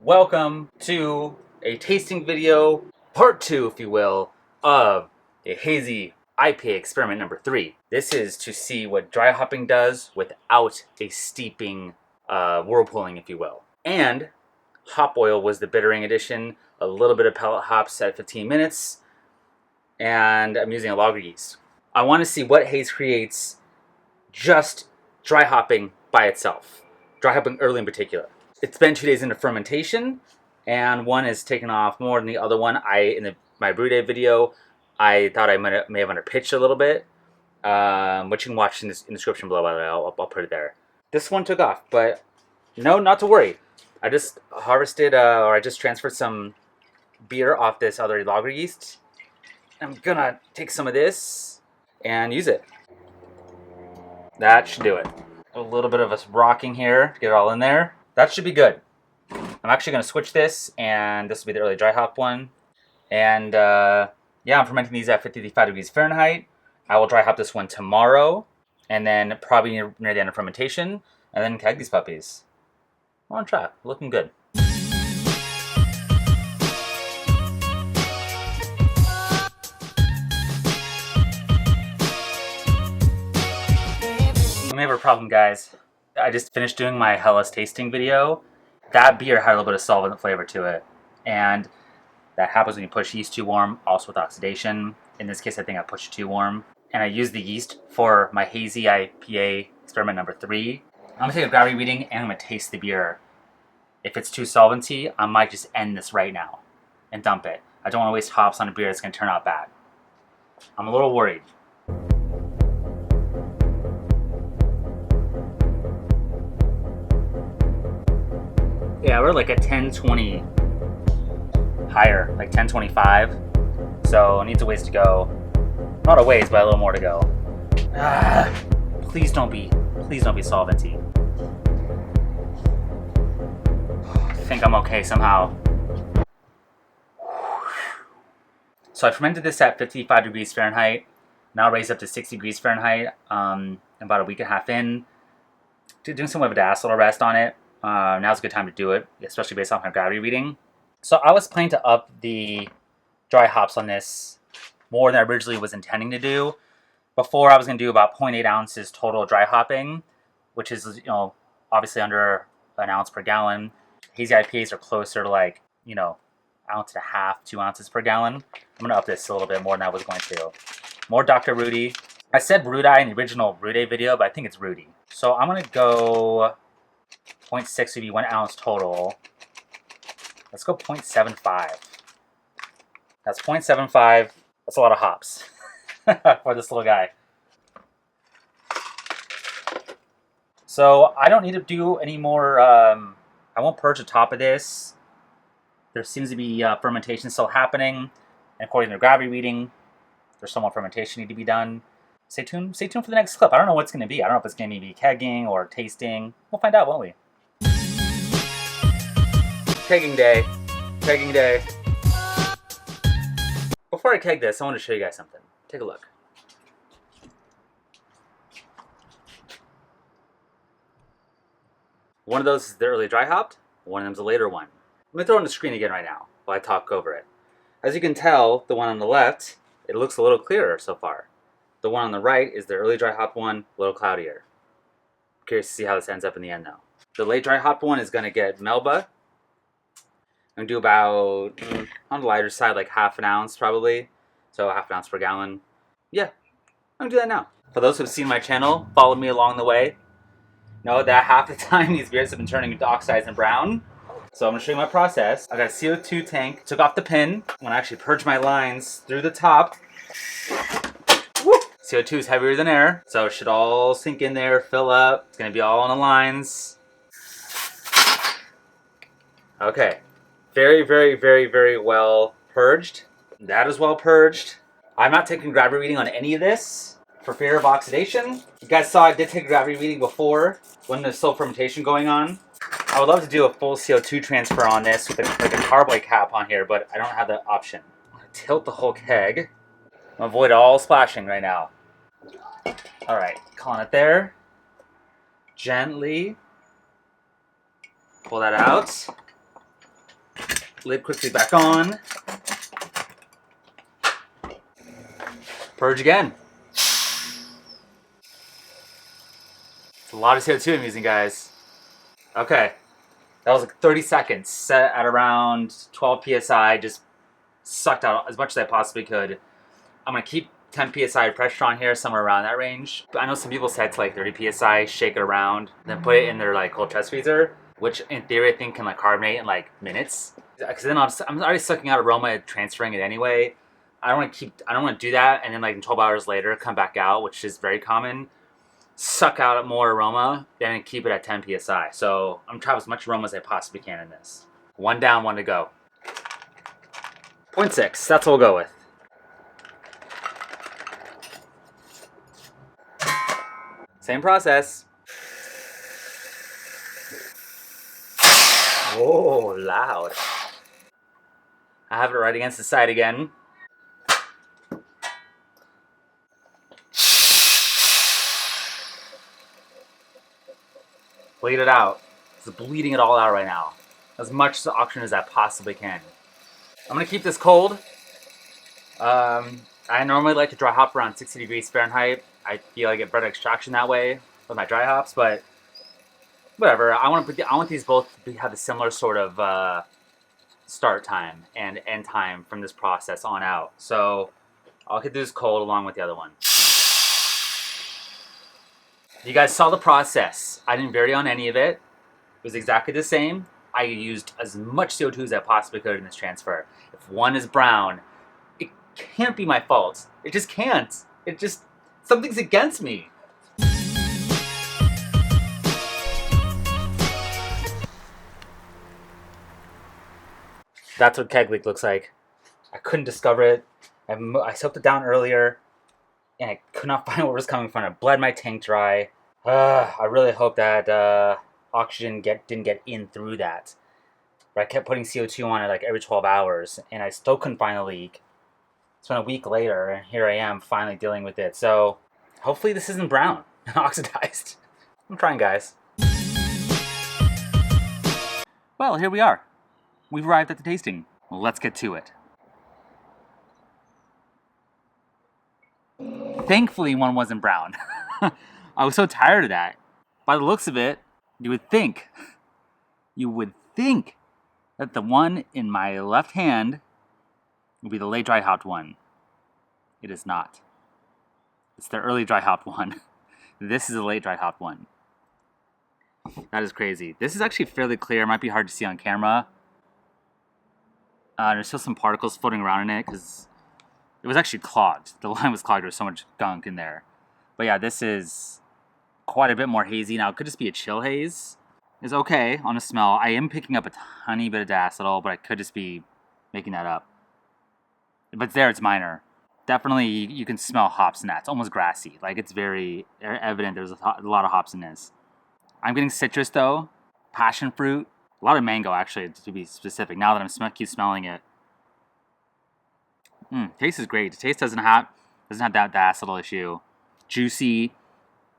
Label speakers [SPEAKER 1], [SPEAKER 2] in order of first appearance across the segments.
[SPEAKER 1] Welcome to a tasting video, part 2 if you will, of a Hazy IPA experiment number 3. This is to see what dry hopping does without a steeping whirlpooling if you will. And hop oil was the bittering addition, a little bit of pellet hops at 15 minutes, and I'm using a lager yeast. I want to see what haze creates just dry hopping by itself. Dry hopping early in particular. It's been 2 days into fermentation, and one is taken off more than the other one. In my brew day video, I thought I may have underpitched a little bit, which you can watch in the description below, by the way. I'll put it there. This one took off, but no, not to worry. I just harvested, or I just transferred some beer off this other lager yeast. I'm gonna take some of this and use it. That should do it. A little bit of us rocking here to get it all in there. That should be good. I'm actually going to switch this, and this will be the early dry hop one. And yeah, I'm fermenting these at 55 degrees Fahrenheit. I will dry hop this one tomorrow, and then probably near the end of fermentation, and then keg these puppies. On track, looking good. We have a problem, guys. I just finished doing my Hellas tasting video. That beer had a little bit of solvent flavor to it, and that happens when you push yeast too warm, also with oxidation. In this case, I think I pushed it too warm. And I used the yeast for my Hazy IPA experiment number 3. I'm gonna take a gravity reading, and I'm gonna taste the beer. If it's too solventy, I might just end this right now and dump it. I don't want to waste hops on a beer that's gonna turn out bad. I'm a little worried. Yeah, we're like at 1020 higher, like 1025. So it needs a ways to go. Not a ways, but a little more to go. Please don't be solventy. I think I'm okay somehow. So I fermented this at 55 degrees Fahrenheit. Now raised up to 60 degrees Fahrenheit. About a week and a half in. Doing some of a diacetyl rest on it. Now's a good time to do it, especially based on my gravity reading. So I was planning to up the dry hops on this more than I originally was intending to do. Before, I was going to do about 0.8 ounces total dry hopping, which is, obviously under an ounce per gallon. Hazy IPAs are closer to like, ounce and a half, 2 ounces per gallon. I'm going to up this a little bit more than I was going to. More Dr. Rudy. I said Rudi in the original brew day video, but I think it's Rudy. So I'm going to go 0.6 would be 1 ounce total. Let's go 0.75. That's 0.75. That's a lot of hops for this little guy. So I don't need to do any more. I won't purge the top of this. There seems to be fermentation still happening. And according to the gravity reading, there's some more fermentation need to be done. Stay tuned for the next clip. I don't know what's going to be. I don't know if it's going to be kegging or tasting. We'll find out, won't we? Kegging day. Kegging day. Before I keg this, I want to show you guys something. Take a look. One of those is the early dry hopped. One of them's a later one. Let me throw it on the screen again right now while I talk over it. As you can tell, the one on the left, it looks a little clearer so far. The one on the right is the early dry hop one, a little cloudier. I'm curious to see how this ends up in the end though. The late dry hop one is going to get Melba. I'm going to do about, on the lighter side, like half an ounce probably. So half an ounce per gallon. Yeah, I'm going to do that now. For those who have seen my channel, followed me along the way, know that half the time these beers have been turning into oxidized and brown. So I'm going to show you my process. I got a CO2 tank, took off the pin. I'm going to actually purge my lines through the top. Woo! CO2 is heavier than air, so it should all sink in there, fill up. It's going to be all on the lines. Okay. Very, very, very, very well purged. That is well purged. I'm not taking gravity reading on any of this for fear of oxidation. You guys saw I did take a gravity reading before when there's still fermentation going on. I would love to do a full CO2 transfer on this with like a carboy cap on here, but I don't have that option. I'm gonna tilt the whole keg. I'm gonna avoid all splashing right now. All right, calling it there. Gently pull that out. Lid quickly back on. Purge again. It's a lot of CO2 I'm using, guys. Okay. That was like 30 seconds, set at around 12 psi. Just sucked out as much as I possibly could. I'm gonna keep 10 psi pressure on here, somewhere around that range. I know some people set to like 30 psi, shake it around, then put it in their like cold chest freezer, which in theory I think can like carbonate in like minutes. Because then I'm already sucking out aroma and transferring it anyway. I don't want to do that and then like 12 hours later come back out, which is very common. Suck out more aroma, then keep it at 10 psi. So I'm trying as much aroma as I possibly can in this. One down, one to go. 0.6, that's what we'll go with. Same process. Oh, loud. I have it right against the side again. Bleed it out. It's bleeding it all out right now. As much oxygen as I possibly can. I'm gonna keep this cold. I normally like to dry hop around 60 degrees Fahrenheit. I feel I get better extraction that way with my dry hops, but whatever. I want these both to have a similar sort of start time and end time from this process on out. So I'll get this cold along with the other one. You guys saw the process. I didn't vary on any of it. It was exactly the same. I used as much CO2 as I possibly could in this transfer. If one is brown, it can't be my fault. It just can't. Something's against me. That's what keg leak looks like. I couldn't discover it. I soaked it down earlier, and I could not find where it was coming from. I bled my tank dry. I really hope that oxygen didn't get in through that. But I kept putting CO2 on it like every 12 hours, and I still couldn't find a leak. It's been a week later, and here I am finally dealing with it. So hopefully this isn't brown and oxidized. I'm trying, guys. Well, here we are. We've arrived at the tasting. Let's get to it. Thankfully, one wasn't brown. I was so tired of that. By the looks of it, you would think that the one in my left hand would be the late dry hopped one. It is not. It's the early dry hopped one. This is the late dry hopped one. That is crazy. This is actually fairly clear. It might be hard to see on camera. There's still some particles floating around in it because it was actually clogged. The line was clogged. There was so much gunk in there. But yeah, this is quite a bit more hazy. Now, it could just be a chill haze. It's okay on the smell. I am picking up a tiny bit of diacetyl, but I could just be making that up. But there, it's minor. Definitely, you can smell hops in that. It's almost grassy. Like, it's very evident there's a lot of hops in this. I'm getting citrus, though. Passion fruit. A lot of mango, actually, to be specific. Now that I'm keep smelling it. Taste is great. The taste doesn't have that diacetyl issue. Juicy,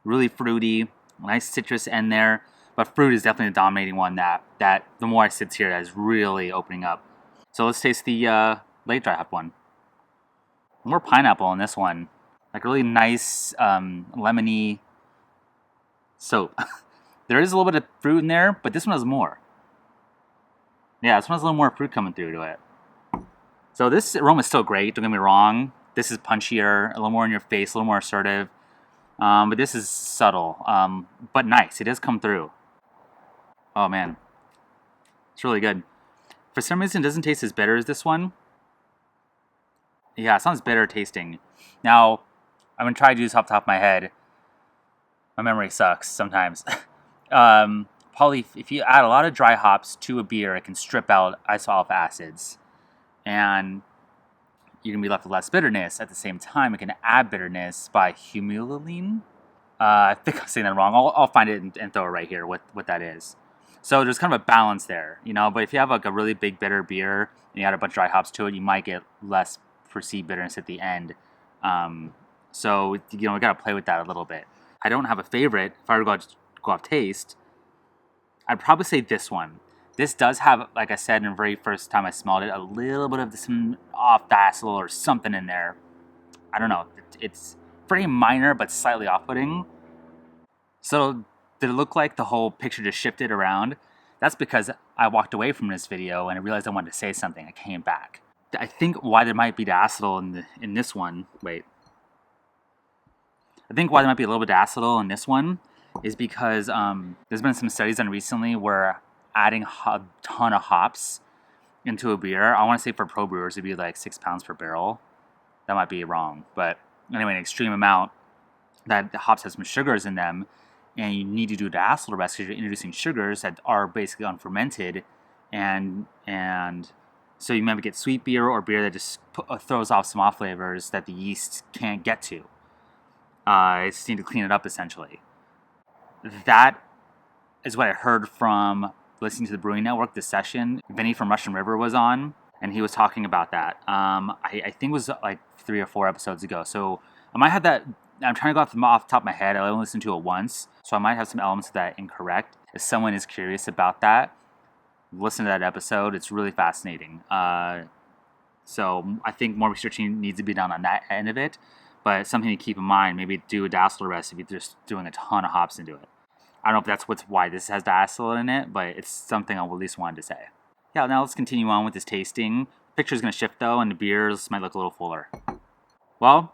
[SPEAKER 1] really fruity, nice citrus end there. But fruit is definitely the dominating one that the more I sit here, that is really opening up. So let's taste the late dry hop one. More pineapple in this one. Like really nice lemony soap. There is a little bit of fruit in there, but this one has more. Yeah, this one has a little more fruit coming through to it. So this aroma is still great, don't get me wrong. This is punchier, a little more in your face, a little more assertive. But this is subtle, but nice. It does come through. Oh man, it's really good. For some reason, it doesn't taste as bitter as this one. Yeah, it sounds bitter tasting. Now, I'm going to try to do this off the top of my head. My memory sucks sometimes. Probably, if you add a lot of dry hops to a beer, it can strip out isoalpha acids. And you're going to be left with less bitterness. At the same time, it can add bitterness by humulene. I think I'm saying that wrong. I'll find it and throw it right here, what that is. So there's kind of a balance there, you know. But if you have like a really big bitter beer and you add a bunch of dry hops to it, you might get less perceived bitterness at the end. So, you know, we got to play with that a little bit. I don't have a favorite. If I were to go off taste, I'd probably say this one. This does have, like I said in the very first time I smelled it, a little bit of some off diacetyl or something in there. I don't know. It's very minor, but slightly off-putting. So did it look like the whole picture just shifted around? That's because I walked away from this video and I realized I wanted to say something. I came back. I think why there might be diacetyl in this one. Wait. I think why there might be a little bit of diacetyl in this one is because there's been some studies done recently where adding a ton of hops into a beer, I want to say for pro brewers it'd be like 6 pounds per barrel. That might be wrong, but anyway, an extreme amount that the hops has some sugars in them, and you need to do diacetyl arrest because you're introducing sugars that are basically unfermented, and so you maybe get sweet beer or beer that just throws off some off flavors that the yeast can't get to. You just need to clean it up essentially. That is what I heard from listening to the Brewing Network this session. Vinny from Russian River was on, and he was talking about that. I think it was like 3 or 4 episodes ago. So I might have that. I'm trying to go off the top of my head. I only listened to it once, so I might have some elements of that incorrect. If someone is curious about that, listen to that episode. It's really fascinating. So I think more researching needs to be done on that end of it, but something to keep in mind. Maybe do a diacetyl arrest if you're just doing a ton of hops into it. I don't know if that's why this has diacetyl in it, but it's something I at least wanted to say. Yeah, now let's continue on with this tasting. The picture's going to shift though, and the beers might look a little fuller. Well,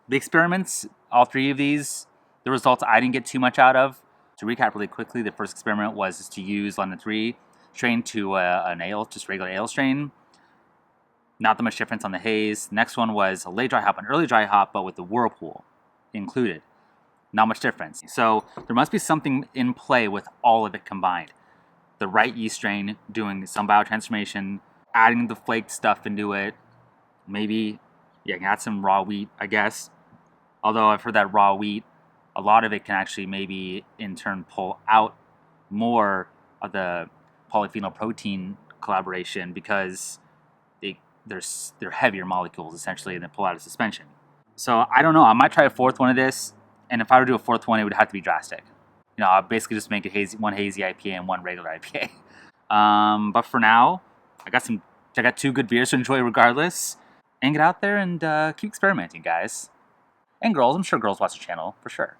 [SPEAKER 1] the experiments, all 3 of these, the results I didn't get too much out of. To recap really quickly, the first experiment was to use London 3 strain to an ale, just regular ale strain. Not that much difference on the haze. The next one was a late dry hop and early dry hop, but with the whirlpool included. Not much difference. So there must be something in play with all of it combined. The right yeast strain doing some biotransformation, adding the flaked stuff into it. Maybe you can add some raw wheat, I guess. Although I've heard that raw wheat, a lot of it can actually maybe in turn pull out more of the polyphenol protein collaboration because they're heavier molecules essentially and they pull out of suspension. So I don't know. I might try a 4th one of this. And if I were to do a 4th one, it would have to be drastic. You know, I'll basically just make one hazy IPA and one regular IPA. But for now, I got 2 good beers to enjoy regardless. And get out there and keep experimenting, guys. And girls, I'm sure girls watch the channel, for sure.